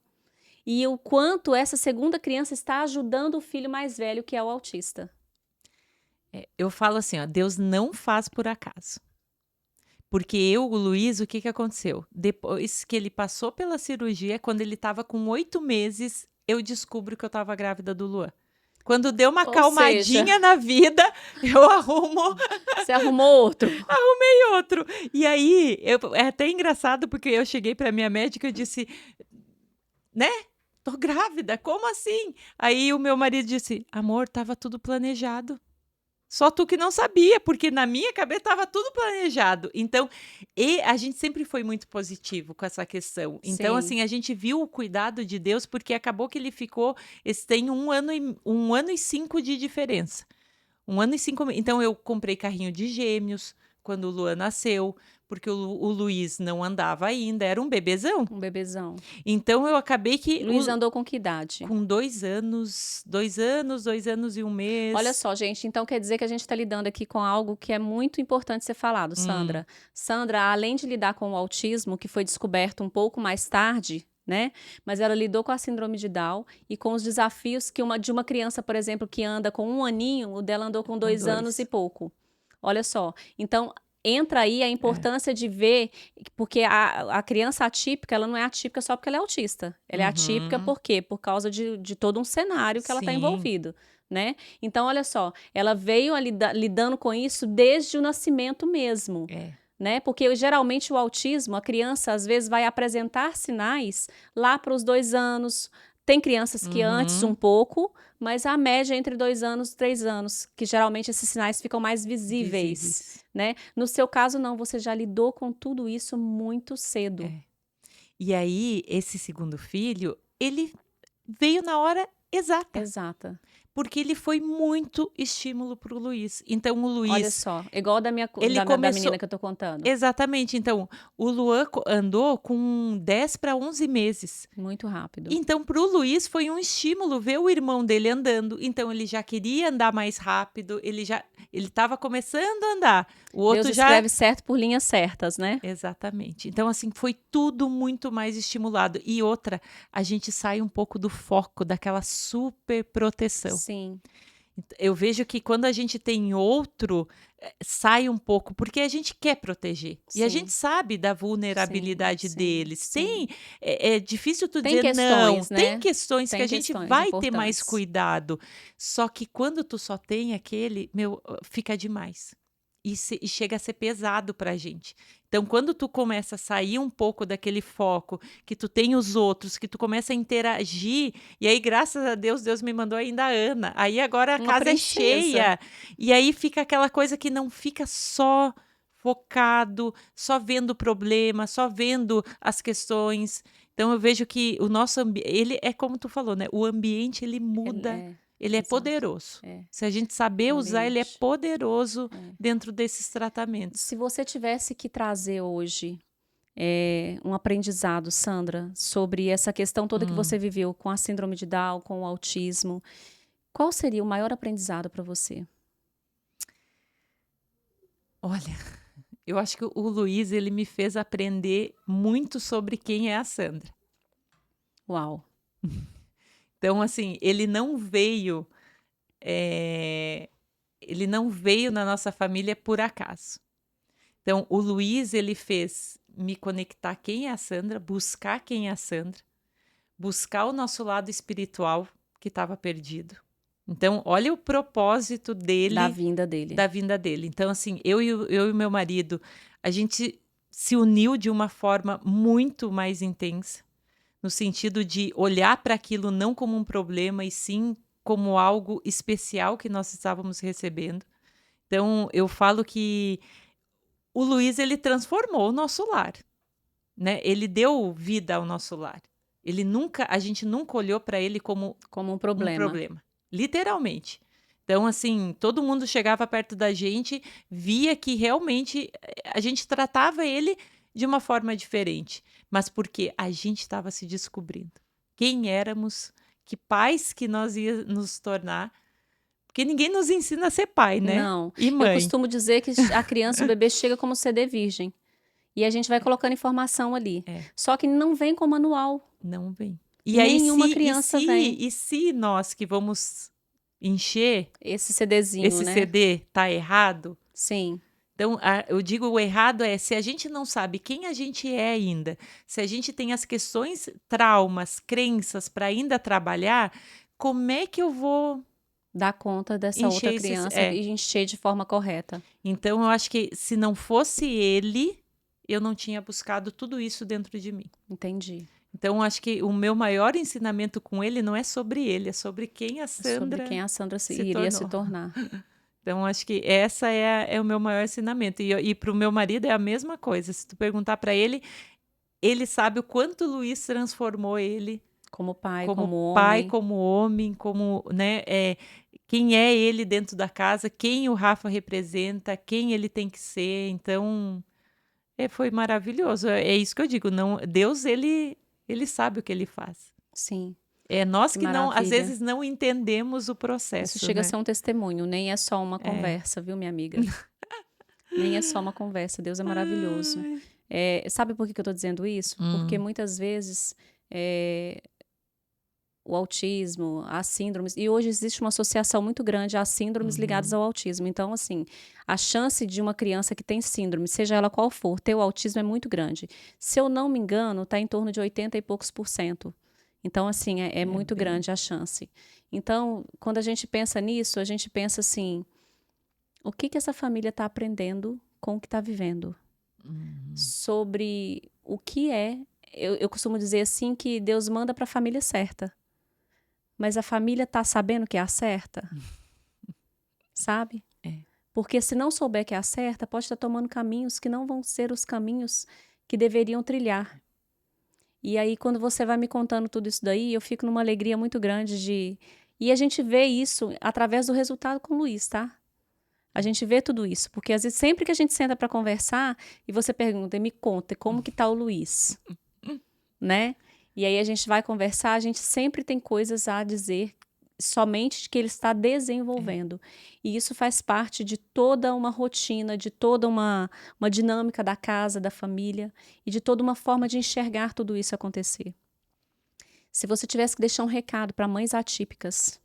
e o quanto essa segunda criança está ajudando o filho mais velho, que é o autista. Eu falo assim, ó, Deus não faz por acaso. Porque o Luiz, o que que aconteceu? Depois que ele passou pela cirurgia, quando ele estava com 8 meses, eu descubro que eu estava grávida do Luan. Quando deu uma calmadinha na vida, eu arrumo. Você arrumou outro? Arrumei outro. E aí, é até engraçado, porque eu cheguei para minha médica e disse, né? Tô grávida, como assim? Aí o meu marido disse, amor, tava tudo planejado. Só tu que não sabia, porque na minha cabeça estava tudo planejado. Então, a gente sempre foi muito positivo com essa questão. Então, Sim. assim, a gente viu o cuidado de Deus, porque acabou que ele ficou. Tem 1 ano e 5 de diferença. 1 ano e 5 meses. Então, eu comprei carrinho de gêmeos quando o Luan nasceu, porque o Luiz não andava ainda, era um bebezão. Um bebezão. Então, eu acabei que... Luiz andou com que idade? Com 2 anos, 2 anos e 1 mês. Olha só, gente, então quer dizer que a gente está lidando aqui com algo que é muito importante ser falado, Sandra. Sandra, além de lidar com o autismo, que foi descoberto um pouco mais tarde, né? Mas ela lidou com a síndrome de Down e com os desafios de uma criança, por exemplo, que anda com 1 aninho, o dela andou com 2 anos e pouco. Olha só. Então, entra aí a importância de ver, porque a criança atípica, ela não é atípica só porque ela é autista. Ela é atípica por quê? Por causa de todo um cenário que ela está envolvida, né? Então, olha só, ela veio lidando com isso desde o nascimento mesmo. Né? Porque geralmente o autismo, a criança às vezes vai apresentar sinais lá para os 2 anos. Tem crianças que antes um pouco, mas a média é entre 2 anos e 3 anos, que geralmente esses sinais ficam mais visíveis. Né? No seu caso, não, você já lidou com tudo isso muito cedo. E aí, esse segundo filho, ele veio na hora exata. Exata. Porque ele foi muito estímulo para o Luiz. Então, o Luiz... Olha só, igual da menina que eu tô contando. Exatamente. Então, o Luan andou com 10 para 11 meses. Muito rápido. Então, para o Luiz foi um estímulo ver o irmão dele andando. Então, ele já queria andar mais rápido. Ele estava começando a andar. O outro Deus escreve certo por linhas certas, né? Exatamente. Então, assim, foi tudo muito mais estimulado. E outra, a gente sai um pouco do foco daquela super proteção. Sim. Eu vejo que quando a gente tem outro, sai um pouco, porque a gente quer proteger. Sim. E a gente sabe da vulnerabilidade deles. Sim. É difícil tu tem dizer questões, não. Né? Tem questões que a gente vai ter mais importantes. cuidado. Só que quando tu só tem aquele, fica demais. E chega a ser pesado pra gente. Então, quando tu começa a sair um pouco daquele foco, que tu tem os outros, que tu começa a interagir, e aí, graças a Deus, Deus me mandou ainda a Ana. Aí agora a casa é cheia. E aí fica aquela coisa que não fica só focado, só vendo o problema, só vendo as questões. Então, eu vejo que o nosso ambiente, ele é como tu falou, né? O ambiente, ele muda. Ele é poderoso. Se a gente saber usar, ele é poderoso dentro desses tratamentos. Se você tivesse que trazer hoje um aprendizado, Sandra, sobre essa questão toda que você viveu com a síndrome de Down, com o autismo, qual seria o maior aprendizado para você? Olha, eu acho que o Luiz, ele me fez aprender muito sobre quem é a Sandra. Uau! Então, assim, ele não veio na nossa família por acaso. Então, o Luiz, ele fez me conectar quem é a Sandra, buscar quem é a Sandra, buscar o nosso lado espiritual que estava perdido. Então, olha o propósito dele. Da vinda dele. Então, assim, eu e meu marido, a gente se uniu de uma forma muito mais intensa, no sentido de olhar para aquilo não como um problema, e sim como algo especial que nós estávamos recebendo. Então, eu falo que o Luiz, ele transformou o nosso lar. né? Ele deu vida ao nosso lar. A gente nunca olhou para ele como Como um um problema. problema, literalmente. Então, assim, todo mundo chegava perto da gente, via que realmente a gente tratava ele de uma forma diferente, mas porque a gente estava se descobrindo. Quem éramos, que pais que nós ia nos tornar, porque ninguém nos ensina a ser pai, né? Não. E Eu mãe. costumo dizer que a criança, o bebê chega como CD virgem. E a gente vai colocando informação ali. É. Só que não vem com manual. Não vem. E aí, Nenhuma criança vem. e se nós que vamos encher Esse CDzinho, esse né? CD tá errado? Sim. Então, eu digo o errado é se a gente não sabe quem a gente é ainda, se a gente tem as questões, traumas, crenças para ainda trabalhar, como é que eu vou Dar conta dessa encher outra esses... criança É. e encher de forma correta. Então, eu acho que se não fosse ele, eu não tinha buscado tudo isso dentro de mim. Entendi. Então, eu acho que o meu maior ensinamento com ele não é sobre ele, é sobre quem a Sandra Sobre quem a Sandra se iria se tornou. tornar. Então, acho que essa é o meu maior ensinamento. E para o meu marido é a mesma coisa. Se tu perguntar para ele, ele sabe o quanto o Luiz transformou ele Como pai, como como pai, homem. como homem, como, né, quem é ele dentro da casa, quem o Rafa representa, quem ele tem que ser. Então, foi maravilhoso. É isso que eu digo. Não, Deus, ele sabe o que ele faz. Sim. É nós Que que não, às maravilha. vezes não entendemos o processo, Isso chega né? a ser um testemunho, nem é só uma conversa, viu, minha amiga? Nem é só uma conversa. Deus é maravilhoso. Sabe por que eu tô dizendo isso? Porque muitas vezes o autismo, as síndromes, e hoje existe uma associação muito grande às síndromes ligadas ao autismo. Então, assim, a chance de uma criança que tem síndrome, seja ela qual for, ter o autismo é muito grande. Se eu não me engano, está em torno de 80 e poucos %. Então, assim, é muito bem... grande a chance. Então, quando a gente pensa nisso, a gente pensa assim, o que essa família está aprendendo com o que está vivendo? Sobre o que é... Eu costumo dizer assim que Deus manda para a família certa. Mas a família está sabendo que é a certa? Sabe? Porque se não souber que é a certa, pode estar tomando caminhos que não vão ser os caminhos que deveriam trilhar. E aí, quando você vai me contando tudo isso daí, eu fico numa alegria muito grande de... E a gente vê isso através do resultado com o Luiz, tá? A gente vê tudo isso. Porque, às vezes, sempre que a gente senta para conversar, e você pergunta, me conta, como que tá o Luiz? Né? E aí a gente vai conversar, a gente sempre tem coisas a dizer somente de que ele está desenvolvendo. E isso faz parte de toda uma rotina, de toda uma dinâmica da casa, da família, e de toda uma forma de enxergar tudo isso acontecer. Se você tivesse que deixar um recado para mães atípicas...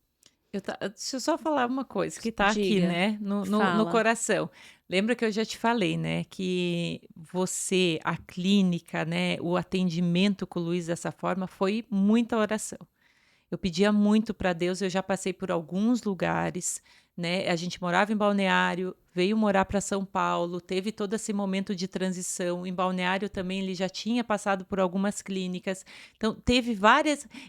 Deixa eu só falar uma coisa que está aqui, Diga, né, no coração. Lembra que eu já te falei, né, que você, a clínica, né, o atendimento com o Luiz dessa forma foi muita oração. Eu pedia muito para Deus, eu já passei por alguns lugares, né? A gente morava em Balneário, veio morar para São Paulo, teve todo esse momento de transição. Em Balneário também ele já tinha passado por algumas clínicas. Então,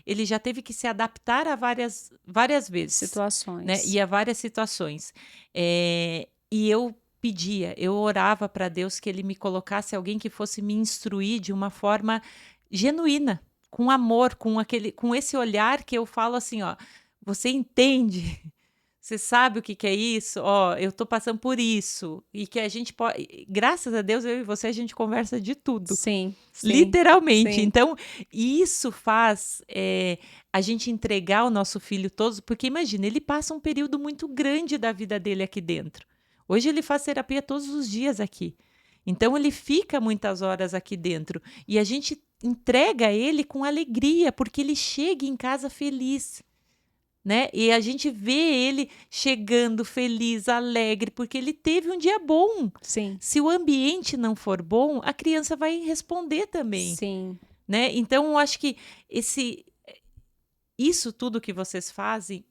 ele já teve que se adaptar a várias vezes. Situações. Né? E a várias situações. E eu orava para Deus que ele me colocasse alguém que fosse me instruir de uma forma genuína, com amor, com esse olhar que eu falo assim, ó, você entende? Você sabe o que é isso? Ó, eu tô passando por isso. E que a gente pode... Graças a Deus, eu e você, a gente conversa de tudo. Sim. Literalmente. Sim. Então, isso faz a gente entregar o nosso filho todos... Porque, imagina, ele passa um período muito grande da vida dele aqui dentro. Hoje ele faz terapia todos os dias aqui. Então, ele fica muitas horas aqui dentro. E a gente entrega ele com alegria, porque ele chega em casa feliz, né? E a gente vê ele chegando feliz, alegre, porque ele teve um dia bom. Sim. Se o ambiente não for bom, a criança vai responder também. Sim. Né? Então, eu acho que isso tudo que vocês fazem,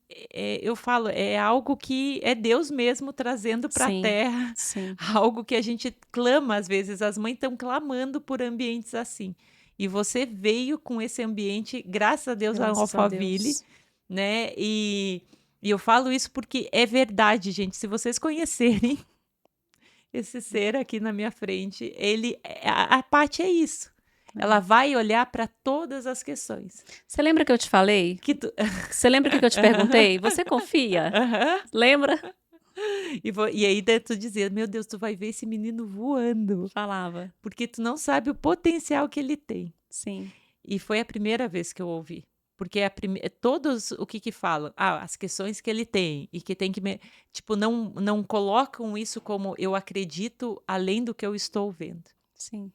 eu falo, é algo que é Deus mesmo trazendo para a Terra. Sim. Algo que a gente clama, às vezes, as mães estão clamando por ambientes assim. E você veio com esse ambiente, graças a Deus, ao Alphaville, né? E eu falo isso porque é verdade, gente. Se vocês conhecerem esse ser aqui na minha frente, a Paty é isso. Ela vai olhar para todas as questões. Você lembra que eu te falei? Você lembra que eu te perguntei? Você confia? Lembra? E aí tu dizia, meu Deus, tu vai ver esse menino voando. Falava. Porque tu não sabe o potencial que ele tem. Sim. E foi a primeira vez que eu ouvi. Porque todos o que falam, as questões que ele tem e que tem que tipo, não colocam isso como eu acredito além do que eu estou vendo. Sim.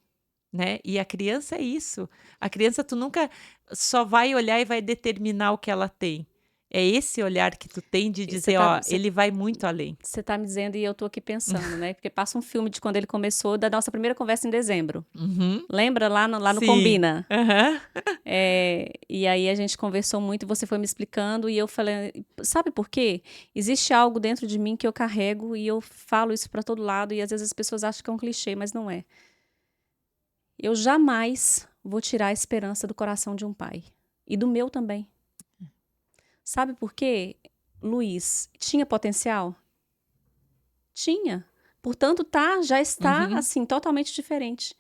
Né? E a criança é isso. A criança tu nunca só vai olhar e vai determinar o que ela tem. É esse olhar que tu tem de dizer, ele vai muito além. Você tá me dizendo e eu tô aqui pensando, né? Porque passa um filme de quando ele começou, da nossa primeira conversa em dezembro. Lembra? Lá no Combina. E aí a gente conversou muito e você foi me explicando e eu falei, sabe por quê? Existe algo dentro de mim que eu carrego e eu falo isso para todo lado e às vezes as pessoas acham que é um clichê, mas não é. Eu jamais vou tirar a esperança do coração de um pai. E do meu também. Sabe por quê? Luiz tinha potencial? Tinha. Portanto, já está, assim, totalmente diferente.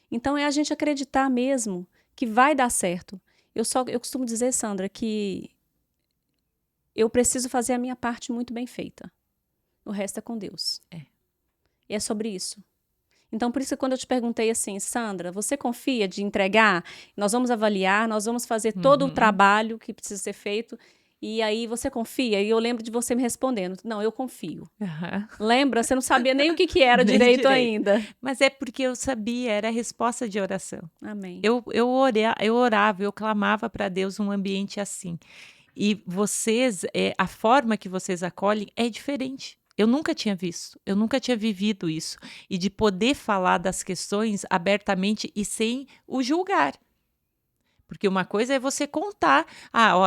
Então, é a gente acreditar mesmo que vai dar certo. Eu costumo dizer, Sandra, que eu preciso fazer a minha parte muito bem feita. O resto é com Deus. E é sobre isso. Então, por isso que quando eu te perguntei assim, Sandra, você confia de entregar? Nós vamos avaliar, nós vamos fazer todo o trabalho que precisa ser feito. E aí você confia? E eu lembro de você me respondendo, não, eu confio. Lembra? Você não sabia nem o que era direito ainda. Mas é porque eu sabia, era a resposta de oração. Amém. Eu orava, eu clamava para Deus um ambiente assim. E vocês, a forma que vocês acolhem é diferente. Eu nunca tinha visto, eu nunca tinha vivido isso. E de poder falar das questões abertamente e sem o julgar. Porque uma coisa é você contar,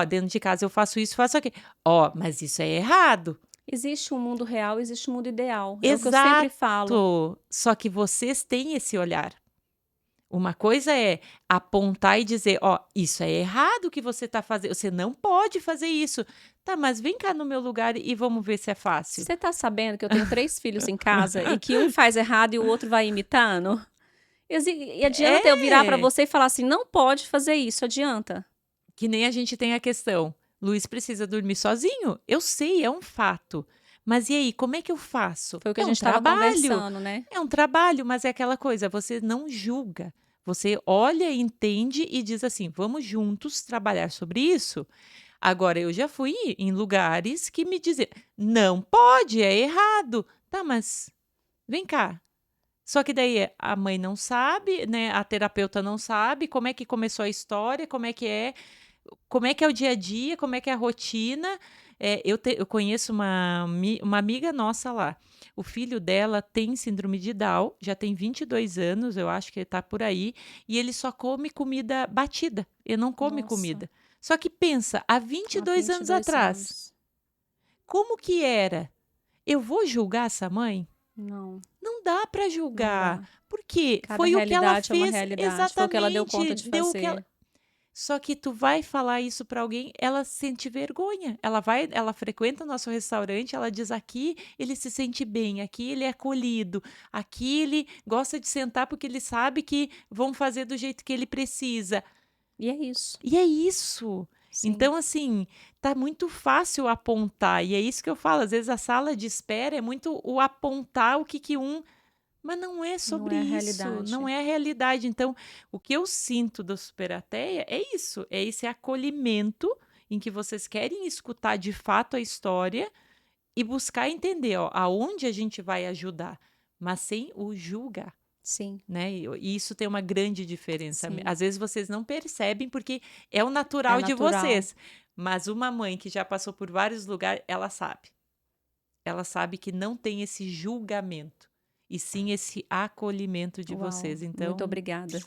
dentro de casa eu faço isso, faço aquilo. Mas isso é errado. Existe um mundo real, existe um mundo ideal. Exato. É o que eu sempre falo. Só que vocês têm esse olhar. Uma coisa é apontar e dizer, isso é errado o que você está fazendo, você não pode fazer isso. Tá, mas vem cá no meu lugar e vamos ver se é fácil. Você está sabendo que eu tenho 3 filhos em casa e que um faz errado e o outro vai imitando? E adianta eu virar para você e falar assim, não pode fazer isso, adianta. Que nem a gente tem a questão, Luiz precisa dormir sozinho? Eu sei, é um fato. Mas e aí, como é que eu faço? Foi o que a gente estava conversando, né? É um trabalho, mas é aquela coisa, você não julga. Você olha, entende e diz assim, vamos juntos trabalhar sobre isso. Agora, eu já fui em lugares que me diziam, não pode, é errado. Tá, mas vem cá. Só que daí a mãe não sabe, né? A terapeuta não sabe como é que começou a história, como é que é o dia a dia, como é que é a rotina. Eu conheço uma amiga nossa lá. O filho dela tem síndrome de Down, já tem 22 anos, eu acho que ele está por aí, e ele só come comida batida, ele não come comida. Só que pensa, há 22 anos atrás, como que era? Eu vou julgar essa mãe? Não. Não dá para julgar. Porque cada foi o que ela fez. É uma realidade. Exatamente. Foi o que ela deu conta de fazer. Só que tu vai falar isso para alguém, ela sente vergonha. Ela frequenta o nosso restaurante, ela diz aqui ele se sente bem, aqui ele é acolhido, aqui ele gosta de sentar porque ele sabe que vão fazer do jeito que ele precisa. E é isso. E é isso. Sim. Então, assim, tá muito fácil apontar. E é isso que eu falo. Às vezes a sala de espera é muito o apontar o que um. Mas não é sobre isso. Não é a realidade. Então, o que eu sinto da Superateia é isso. É esse acolhimento em que vocês querem escutar de fato a história e buscar entender aonde a gente vai ajudar, mas sem o julgar. Sim. Né? E isso tem uma grande diferença. Sim. Às vezes vocês não percebem porque é o natural de vocês. Mas uma mãe que já passou por vários lugares, ela sabe. Ela sabe que não tem esse julgamento. E sim esse acolhimento de vocês. Então, muito obrigada.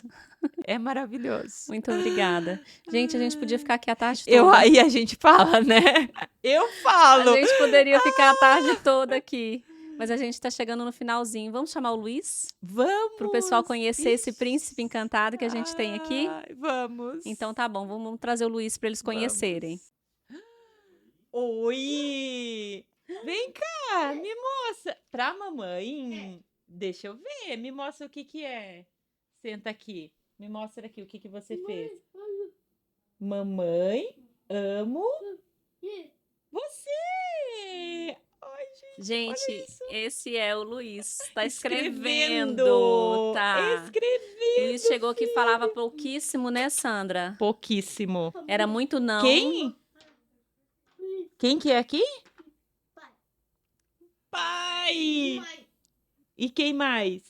É maravilhoso. Muito obrigada. Gente, a gente podia ficar aqui a tarde toda. Aí a gente fala, né? Eu falo. A gente poderia ficar a tarde toda aqui. Mas a gente está chegando no finalzinho. Vamos chamar o Luiz? Vamos! Para o pessoal conhecer esse príncipe encantado que a gente tem aqui? Vamos! Então tá bom, vamos trazer o Luiz para eles conhecerem. Oi! Vem cá, me mostra. Pra mamãe? Deixa eu ver, me mostra o que é. Senta aqui. Me mostra aqui o que você fez. Mamãe, amo você! Ai, gente, olha Gente, isso. esse é o Luiz. Tá Escrevendo! escrevendo. Tá. Escrevendo, Luiz chegou aqui e filho. falava pouquíssimo, né, Sandra? Pouquíssimo. Era muito não. Quem? Quem que é aqui? Pai! E quem mais?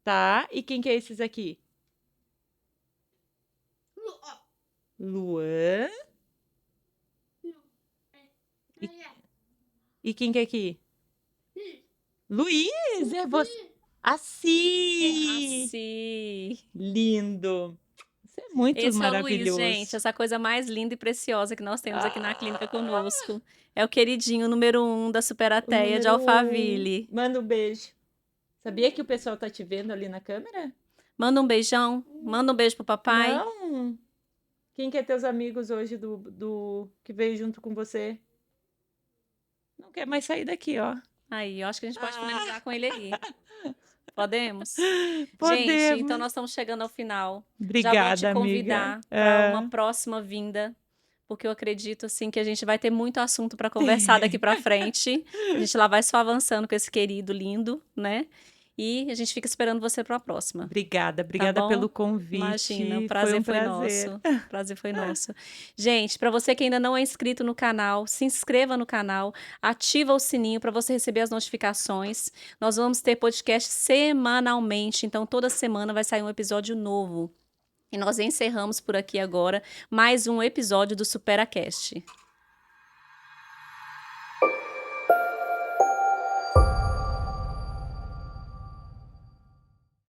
Tá, e quem que é esses aqui? Luan. E quem que é aqui? Luiz, é você. Assim! Assim. Lindo! Isso é muito Esse é o Luiz, maravilhoso. gente. Essa coisa mais linda e preciosa que nós temos aqui na clínica conosco. É o queridinho número 1 da O Superateia de número Alphaville. Manda um beijo. Sabia que o pessoal tá te vendo ali na câmera? Manda um beijão. Manda um beijo pro papai. Não. Quem que é teus amigos hoje do que veio junto com você? Não quer mais sair daqui, ó. Aí, eu acho que a gente pode finalizar com ele aí. Podemos? Podemos. Gente, então nós estamos chegando ao final. Obrigada, Já vou te amiga. convidar para uma próxima vinda, porque eu acredito assim que a gente vai ter muito assunto para conversar daqui para frente. A gente lá vai só avançando com esse querido lindo, né? E a gente fica esperando você para a próxima. Obrigada bom? pelo convite. Imagina, o prazer foi nosso. O prazer foi nosso. Gente, para você que ainda não é inscrito no canal, se inscreva no canal, ativa o sininho para você receber as notificações. Nós vamos ter podcast semanalmente, então toda semana vai sair um episódio novo. E nós encerramos por aqui agora mais um episódio do SuperaCast.